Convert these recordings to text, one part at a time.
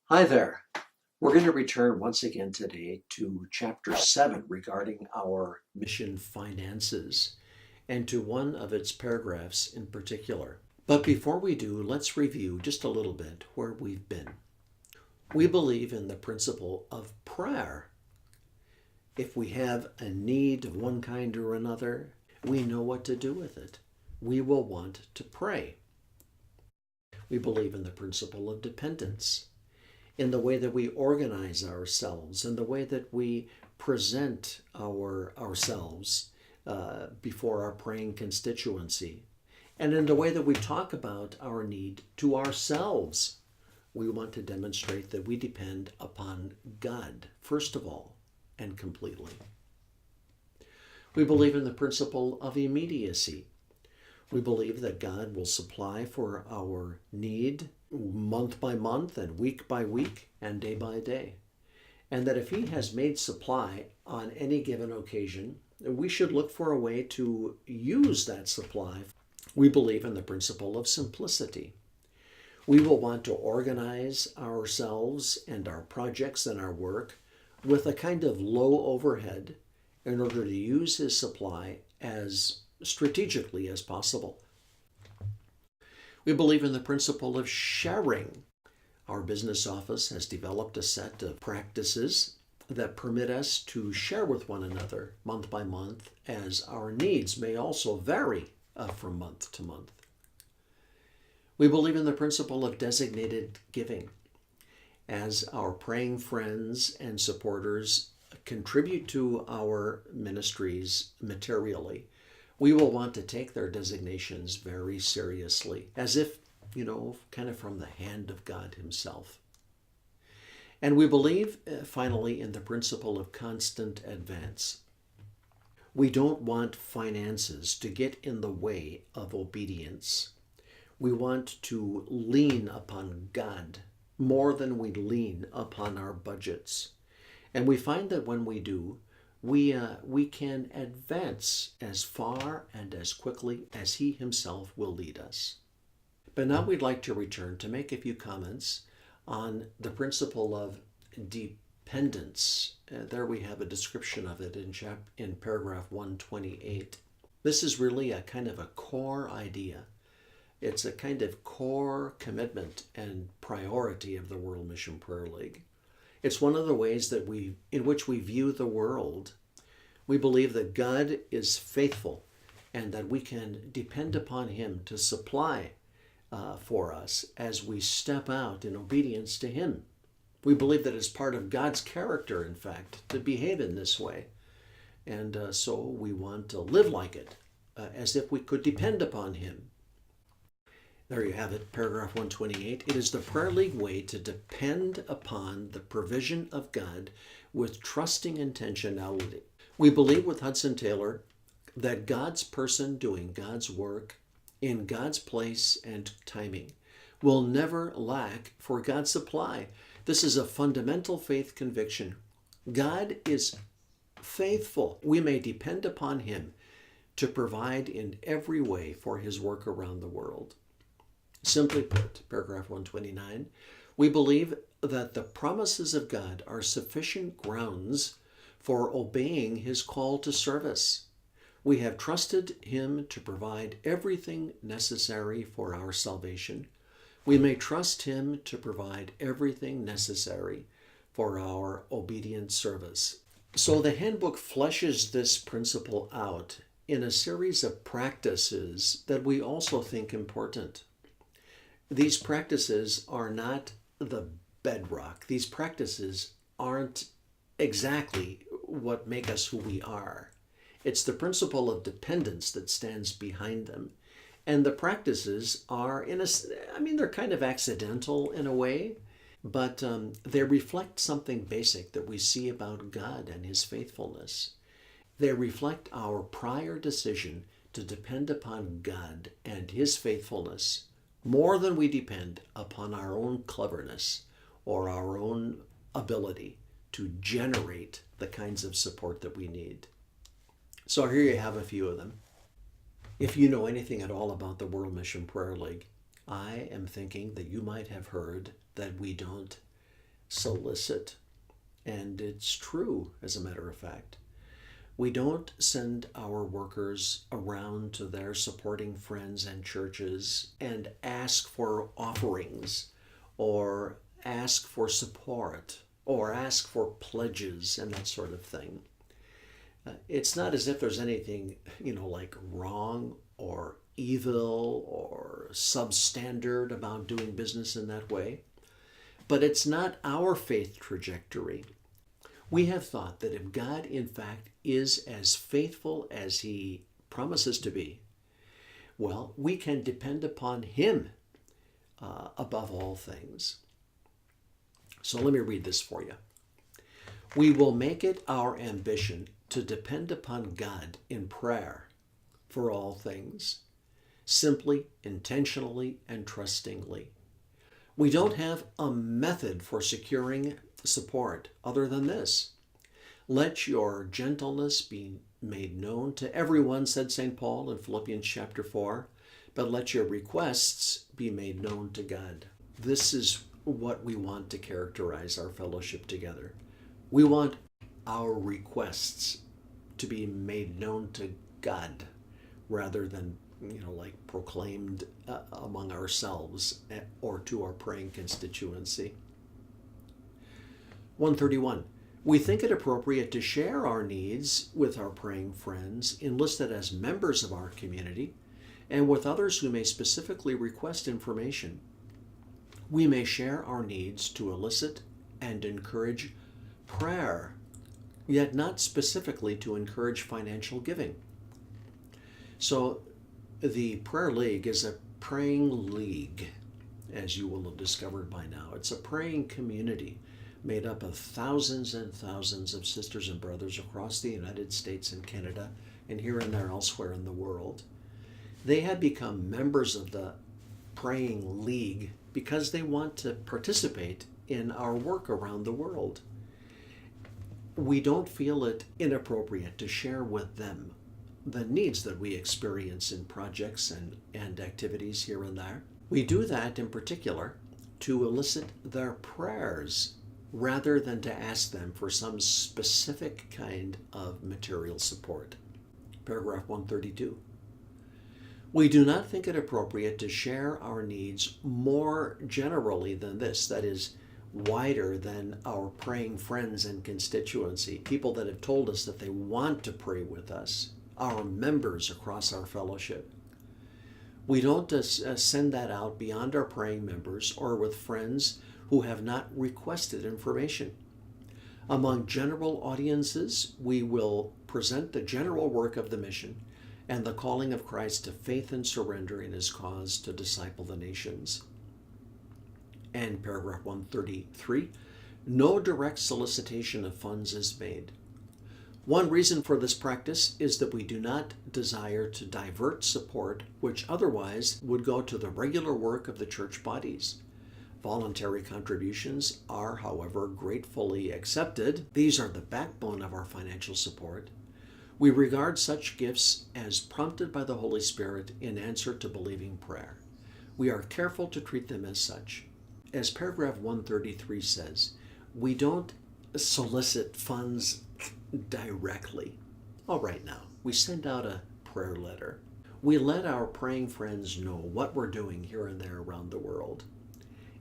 Hi there. We're going to return once again today to Chapter 7 regarding our mission finances and to one of its paragraphs in particular. But before we do, let's review just a little bit where we've been. We believe in the principle of prayer. If we have a need of one kind or another, we know what to do with it. We will want to pray. We believe in the principle of dependence, in the way that we organize ourselves, in the way that we present ourselves before our praying constituency, and in the way that we talk about our need to ourselves. We want to demonstrate that we depend upon God, first of all, and completely. We believe in the principle of immediacy. We believe that God will supply for our need month by month and week by week and day by day. And that if He has made supply on any given occasion, we should look for a way to use that supply. We believe in the principle of simplicity. We will want to organize ourselves and our projects and our work with a kind of low overhead in order to use His supply as strategically as possible. We believe in the principle of sharing. Our business office has developed a set of practices that permit us to share with one another month by month, as our needs may also vary from month to month. We believe in the principle of designated giving. As our praying friends and supporters contribute to our ministries materially, we will want to take their designations very seriously, as if, kind of from the hand of God Himself. And we believe, finally, in the principle of constant advance. We don't want finances to get in the way of obedience. We want to lean upon God more than we lean upon our budgets. And we find that when we do, we can advance as far and as quickly as He Himself will lead us. But now we'd like to return to make a few comments on the principle of dependence. There we have a description of it in paragraph 128. This is really a kind of a core idea. It's a kind of core commitment and priority of the World Mission Prayer League. It's one of the ways that in which we view the world. We believe that God is faithful and that we can depend upon Him to supply for us as we step out in obedience to Him. We believe that it's part of God's character, in fact, to behave in this way. And so we want to live like it, as if we could depend upon Him. There you have it, paragraph 128. It is the Prayer League way to depend upon the provision of God with trusting intentionality. We believe with Hudson Taylor that God's person doing God's work in God's place and timing will never lack for God's supply. This is a fundamental faith conviction. God is faithful. We may depend upon Him to provide in every way for His work around the world. Simply put, paragraph 129, we believe that the promises of God are sufficient grounds for obeying His call to service. We have trusted Him to provide everything necessary for our salvation. We may trust Him to provide everything necessary for our obedient service. So the handbook fleshes this principle out in a series of practices that we also think important. These practices are not the bedrock. These practices aren't exactly what make us who we are. It's the principle of dependence that stands behind them. And the practices are, they're kind of accidental in a way, but they reflect something basic that we see about God and His faithfulness. They reflect our prior decision to depend upon God and His faithfulness more than we depend upon our own cleverness or our own ability to generate the kinds of support that we need. So here you have a few of them. If you know anything at all about the World Mission Prayer League, I am thinking that you might have heard that we don't solicit, and it's true, as a matter of fact. We don't send our workers around to their supporting friends and churches and ask for offerings or ask for support or ask for pledges and that sort of thing. It's not as if there's anything, like wrong or evil or substandard about doing business in that way. But it's not our faith trajectory. We have thought that if God, in fact, is as faithful as he promises to be, well, we can depend upon him above all things. So let me read this for you. We will make it our ambition to depend upon God in prayer for all things, simply, intentionally, and trustingly. We don't have a method for securing support other than this. Let your gentleness be made known to everyone, said St. Paul in Philippians chapter 4, but let your requests be made known to God. This is what we want to characterize our fellowship together. We want our requests to be made known to God rather than proclaimed among ourselves or to our praying constituency. 131. We think it appropriate to share our needs with our praying friends enlisted as members of our community and with others who may specifically request information. We may share our needs to elicit and encourage prayer, yet not specifically to encourage financial giving. So the Prayer League is a praying league, as you will have discovered by now. It's a praying community made up of thousands and thousands of sisters and brothers across the United States and Canada and here and there elsewhere in the world. They have become members of the Praying League because they want to participate in our work around the world. We don't feel it inappropriate to share with them the needs that we experience in projects and activities here and there. We do that in particular to elicit their prayers rather than to ask them for some specific kind of material support. Paragraph 132. We do not think it appropriate to share our needs more generally than this, that is, wider than our praying friends and constituency, people that have told us that they want to pray with us, our members across our fellowship. We don't send that out beyond our praying members or with friends who have not requested information. Among general audiences, we will present the general work of the mission and the calling of Christ to faith and surrender in his cause to disciple the nations. And paragraph 133, no direct solicitation of funds is made. One reason for this practice is that we do not desire to divert support which otherwise would go to the regular work of the church bodies. Voluntary contributions are, however, gratefully accepted. These are the backbone of our financial support. We regard such gifts as prompted by the Holy Spirit in answer to believing prayer. We are careful to treat them as such. As paragraph 133 says, we don't solicit funds directly. All right, now, we send out a prayer letter. We let our praying friends know what we're doing here and there around the world.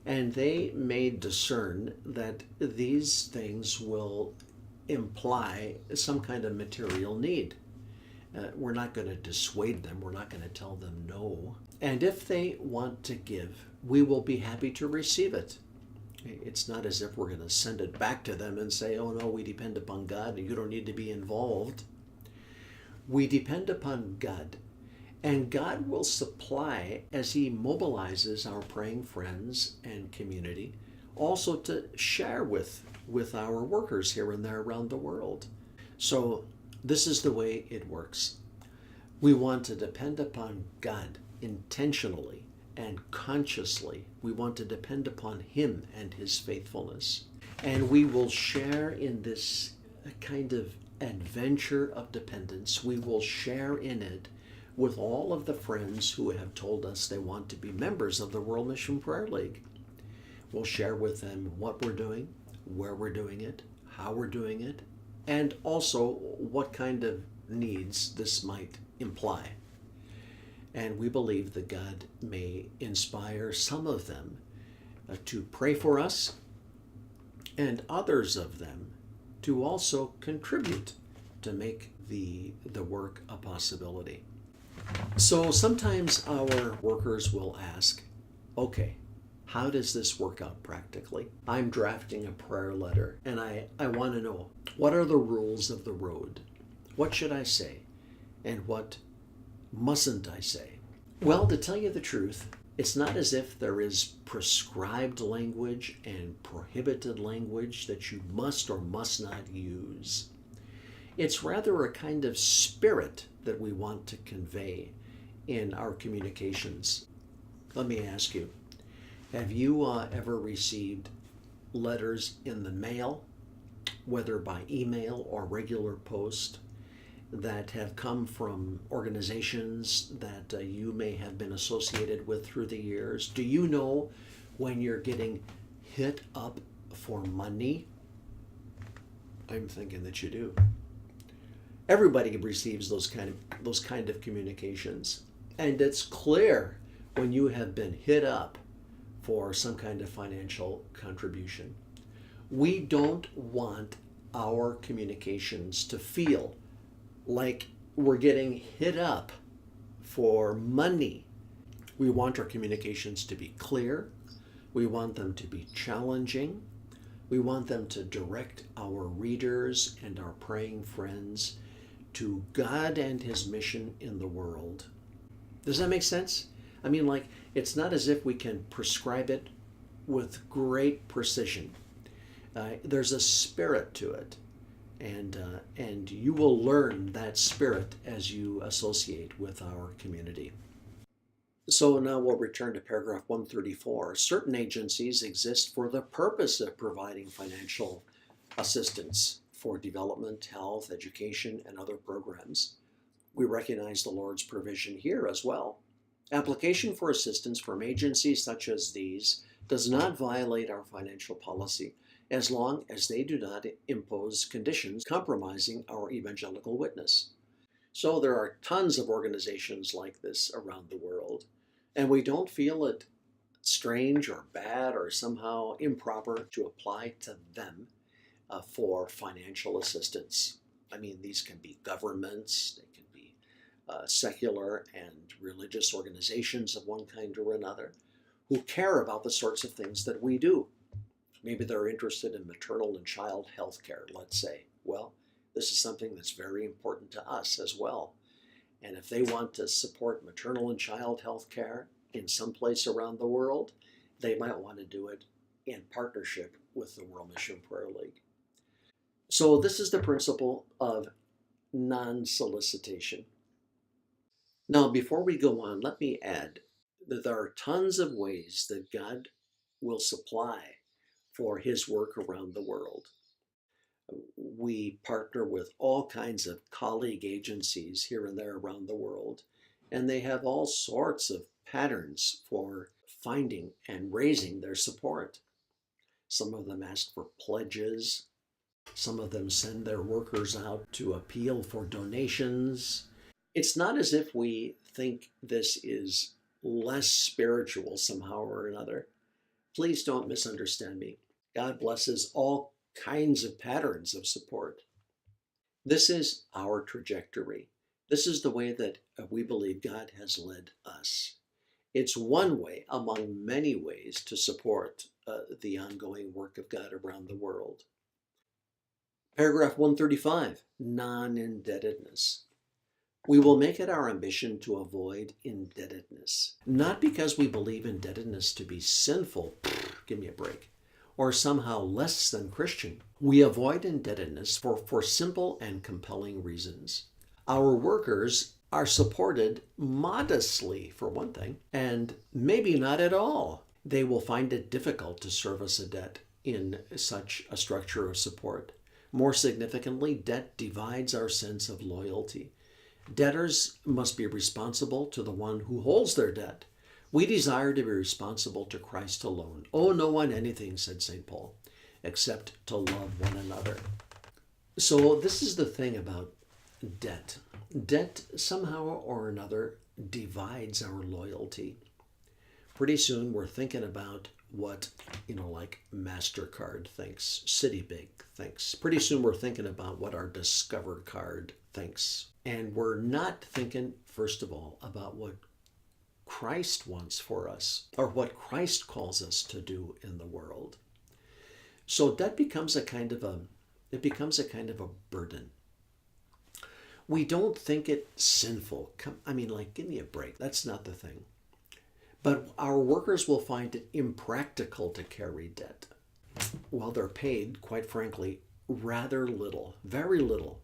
And they may discern that these things will imply some kind of material need. We're not going to dissuade them. We're not going to tell them no. And if they want to give, we will be happy to receive it. It's not as if we're going to send it back to them and say, oh no, we depend upon God and you don't need to be involved. We depend upon God, and God will supply as he mobilizes our praying friends and community also to share with our workers here and there around the world. So this is the way it works. We want to depend upon God intentionally and consciously. We want to depend upon him and his faithfulness. And we will share in this kind of adventure of dependence. We will share in it with all of the friends who have told us they want to be members of the World Mission Prayer League. We'll share with them what we're doing, where we're doing it, how we're doing it, and also what kind of needs this might imply. And we believe that God may inspire some of them to pray for us, and others of them to also contribute to make the work a possibility. So sometimes our workers will ask, okay, how does this work out practically? I'm drafting a prayer letter and I want to know, what are the rules of the road? What should I say? And what mustn't I say? Well, to tell you the truth, it's not as if there is prescribed language and prohibited language that you must or must not use. It's rather a kind of spirit that we want to convey in our communications. Let me ask you, have you ever received letters in the mail, whether by email or regular post, that have come from organizations that you may have been associated with through the years? Do you know when you're getting hit up for money? I'm thinking that you do. Everybody receives those kind of communications, and it's clear when you have been hit up for some kind of financial contribution. We don't want our communications to feel like we're getting hit up for money. We want our communications to be clear. We want them to be challenging. We want them to direct our readers and our praying friends to God and His mission in the world. Does that make sense? I mean, like, it's not as if we can prescribe it with great precision. There's a spirit to it, and you will learn that spirit as you associate with our community. So now we'll return to paragraph 134. Certain agencies exist for the purpose of providing financial assistance for development, health, education, and other programs. We recognize the Lord's provision here as well. Application for assistance from agencies such as these does not violate our financial policy as long as they do not impose conditions compromising our evangelical witness. So there are tons of organizations like this around the world, and we don't feel it strange or bad or somehow improper to apply to them for financial assistance. I mean, these can be governments, they can be secular and religious organizations of one kind or another who care about the sorts of things that we do. Maybe they're interested in maternal and child health care, let's say. Well, this is something that's very important to us as well. And if they want to support maternal and child health care in some place around the world, they might want to do it in partnership with the World Mission Prayer League. So this is the principle of non-solicitation. Now, before we go on, let me add that there are tons of ways that God will supply for His work around the world. We partner with all kinds of colleague agencies here and there around the world, and they have all sorts of patterns for finding and raising their support. Some of them ask for pledges. Some of them send their workers out to appeal for donations. It's not as if we think this is less spiritual somehow or another. Please don't misunderstand me. God blesses all kinds of patterns of support. This is our trajectory. This is the way that we believe God has led us. It's one way among many ways to support the ongoing work of God around the world. Paragraph 135, non-indebtedness. We will make it our ambition to avoid indebtedness, not because we believe indebtedness to be sinful, give me a break, or somehow less than Christian. We avoid indebtedness for simple and compelling reasons. Our workers are supported modestly, for one thing, and maybe not at all. They will find it difficult to service a debt in such a structure of support. More significantly, debt divides our sense of loyalty. Debtors must be responsible to the one who holds their debt, We desire to be responsible to Christ alone. Owe no one anything, said St. Paul, except to love one another. So this is the thing about debt. Debt somehow or another divides our loyalty. Pretty soon we're thinking about what, like MasterCard thinks, Citibank thinks. Pretty soon we're thinking about what our Discover card thinks. And we're not thinking, first of all, about what Christ wants for us or what Christ calls us to do in the world. So debt becomes a kind of a burden. We don't think it sinful. Give me a break. That's not the thing. But our workers will find it impractical to carry debt. Well, they're paid, quite frankly, rather little, very little.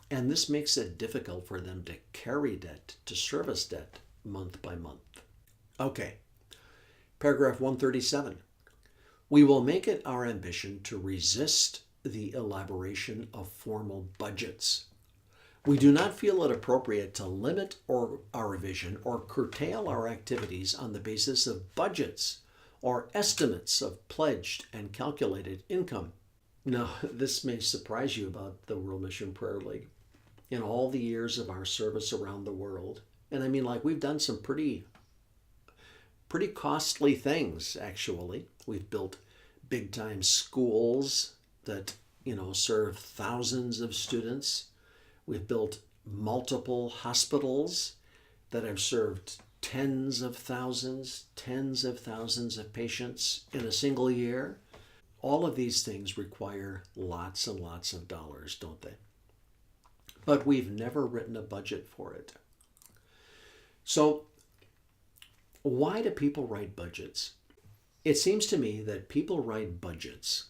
And this makes it difficult for them to carry debt, to service debt month by month. Okay, paragraph 137. We will make it our ambition to resist the elaboration of formal budgets. We do not feel it appropriate to limit our vision or curtail our activities on the basis of budgets or estimates of pledged and calculated income. Now, this may surprise you about the World Mission Prayer League. In all the years of our service around the world, and we've done some pretty costly things, actually. We've built big-time schools that, serve thousands of students. We've built multiple hospitals that have served tens of thousands of patients in a single year. All of these things require lots and lots of dollars, don't they? But we've never written a budget for it. So why do people write budgets? It seems to me that people write budgets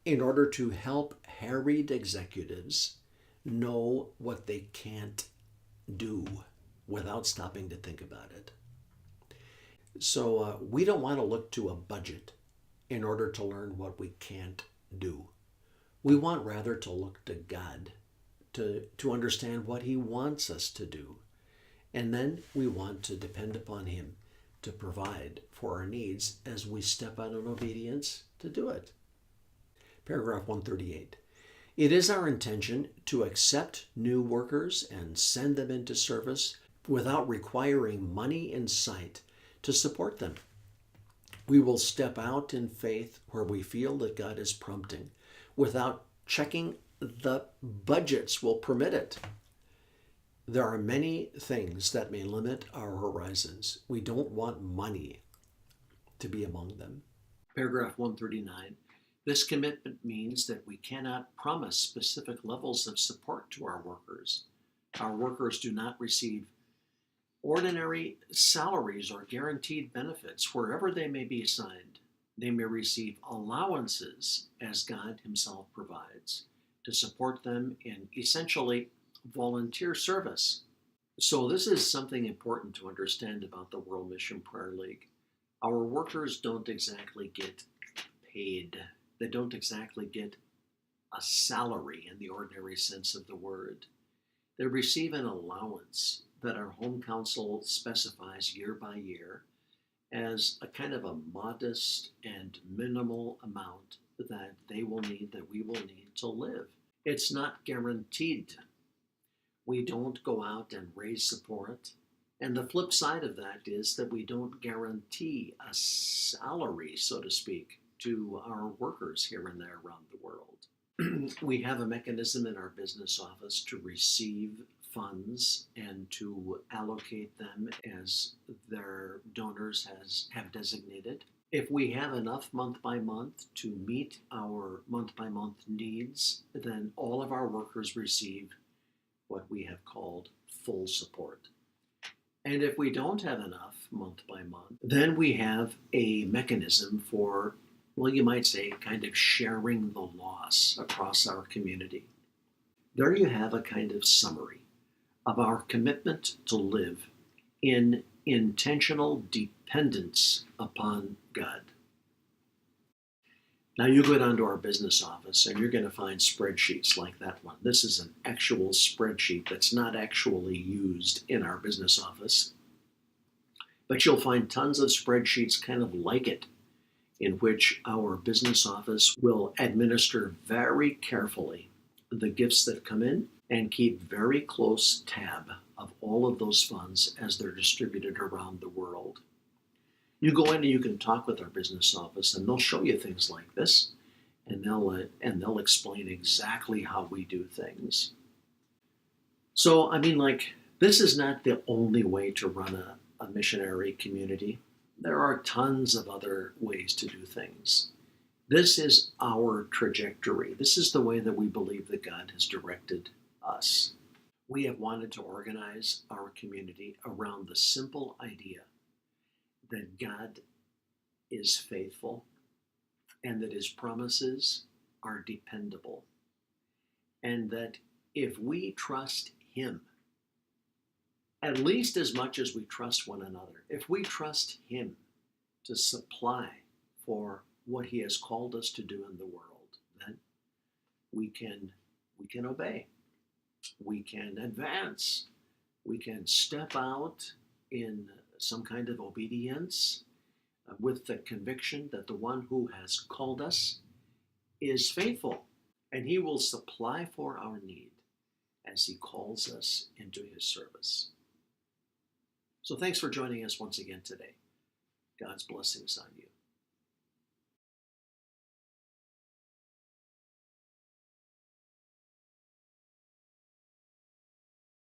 in order to help harried executives know what they can't do without stopping to think about it. So we don't want to look to a budget in order to learn what we can't do. We want rather to look to God to understand what He wants us to do. And then we want to depend upon Him to provide for our needs as we step out in obedience to do it. Paragraph 138. It is our intention to accept new workers and send them into service without requiring money in sight to support them. We will step out in faith where we feel that God is prompting, without checking the budgets will permit it. There are many things that may limit our horizons. We don't want money to be among them. Paragraph 139. This commitment means that we cannot promise specific levels of support to our workers. Our workers do not receive ordinary salaries or guaranteed benefits wherever they may be assigned. They may receive allowances as God Himself provides to support them in essentially volunteer service. So this is something important to understand about the World Mission Prayer League. Our workers don't exactly get paid. They don't exactly get a salary in the ordinary sense of the word. They receive an allowance that our home council specifies year by year as a kind of a modest and minimal amount that we will need to live. It's not guaranteed. We don't go out and raise support. And the flip side of that is that we don't guarantee a salary, so to speak, to our workers here and there around the world. We have a mechanism in our business office to receive funds and to allocate them as their donors have designated. If we have enough month by month to meet our month by month needs, then all of our workers receive what we have called full support. And if we don't have enough month by month, then we have a mechanism for, well, you might say, kind of sharing the loss across our community. There you have a kind of summary of our commitment to live in intentional dependence upon God. Now you go down to our business office and you're going to find spreadsheets like that one. This is an actual spreadsheet that's not actually used in our business office. But you'll find tons of spreadsheets kind of like it, in which our business office will administer very carefully the gifts that come in and keep very close tab of all of those funds as they're distributed around the world. You go in and you can talk with our business office, and they'll show you things like this, and they'll explain exactly how we do things. So, this is not the only way to run a missionary community. There are tons of other ways to do things. This is our trajectory. This is the way that we believe that God has directed us. We have wanted to organize our community around the simple idea that God is faithful and that his promises are dependable, and that if we trust him, at least as much as we trust one another, if we trust him to supply for what he has called us to do in the world, then we can obey. We can advance. We can step out in some kind of obedience with the conviction that the one who has called us is faithful, and he will supply for our need as he calls us into his service. So thanks for joining us once again today. God's blessings on you.